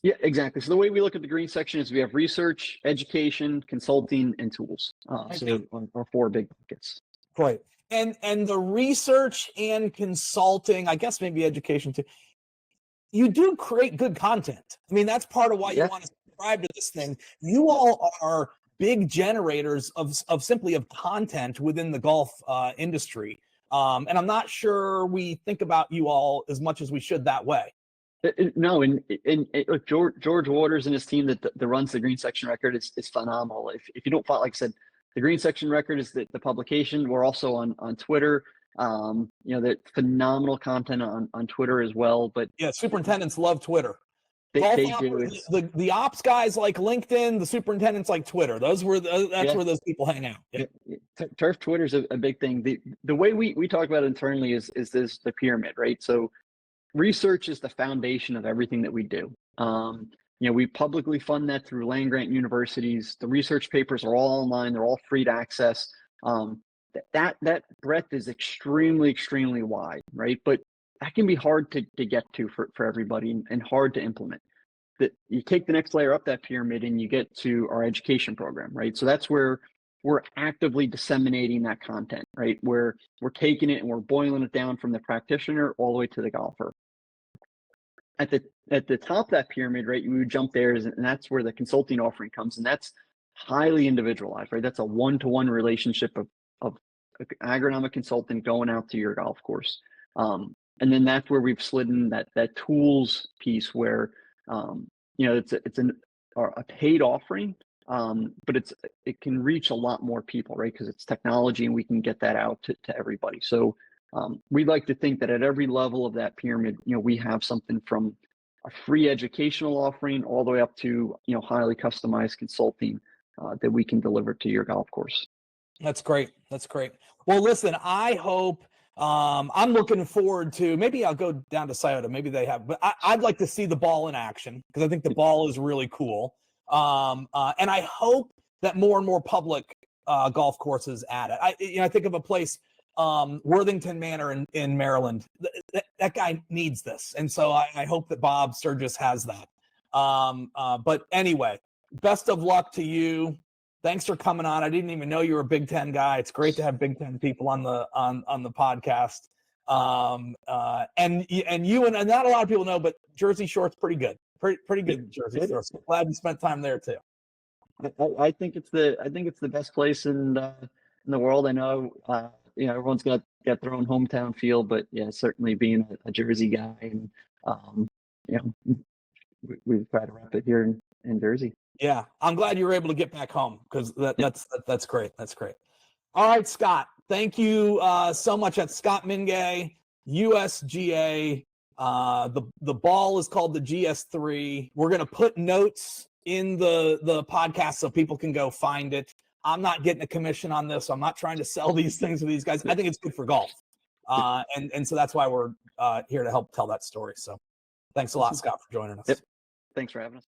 Yeah, exactly. So the way we look at the green section is we have research, education, consulting, and tools. So our 4 big buckets. Right. And the research and consulting, I guess maybe education too, you do create good content. I mean, that's part of why you want to subscribe to this thing. You all are big generators of simply of content within the golf industry. And I'm not sure we think about you all as much as we should that way. No, and look, George Waters and his team that runs the green section record is phenomenal. If you don't follow, like I said, the green section record is the publication. We're also on Twitter. You know, that phenomenal content on Twitter as well. But yeah, superintendents love Twitter. They do. The ops guys like LinkedIn, the superintendents like Twitter. That's where those people hang out. Yeah. Turf Twitter is a big thing. The way we talk about it internally is this the pyramid, right? So research is the foundation of everything that we do. You know, we publicly fund that through land grant universities. The research papers are all online. They're all free to access. That breadth is extremely wide, right? But that can be hard to get to for everybody and hard to implement. That you take the next layer up that pyramid and you get to our education program, right? So that's where we're actively disseminating that content, right? Where we're taking it and we're boiling it down from the practitioner all the way to the golfer. At the top of that pyramid, right, we would jump there, and that's where the consulting offering comes, and that's highly individualized, right? That's a one-to-one relationship of agronomic consultant going out to your golf course. And then that's where we've slid in that tools piece where, you know, it's a paid offering, but it can reach a lot more people, right? Because it's technology and we can get that out to everybody. So we'd like to think that at every level of that pyramid, you know, we have something from a free educational offering all the way up to, you know, highly customized consulting that we can deliver to your golf course. That's great. That's great. Well, listen, I hope I'm looking forward to, maybe I'll go down to Scioto. Maybe they have, but I'd like to see the ball in action because I think the ball is really cool. And I hope that more and more public golf courses add it. I think of a place, Worthington Manor in Maryland. That guy needs this. And so I hope that Bob Sturgis has that. But anyway, best of luck to you. Thanks for coming on. I didn't even know you were a Big Ten guy. It's great to have Big Ten people on the podcast. And you and not a lot of people know, but Jersey Shore's pretty good. Pretty good Jersey Shore. So glad you spent time there too. I think it's the best place in the world. I know you know, everyone's got their own hometown feel, but yeah, certainly being a Jersey guy, and you know, we try to rep it here in Jersey. Yeah, I'm glad you were able to get back home because that's great. That's great. All right, Scott. Thank you so much. That's Scott Mingay, USGA. The ball is called the GS3. We're gonna put notes in the podcast so people can go find it. I'm not getting a commission on this. So I'm not trying to sell these things to these guys. I think it's good for golf. And so that's why we're here to help tell that story. So thanks a lot, Scott, for joining us. Yep. Thanks for having us.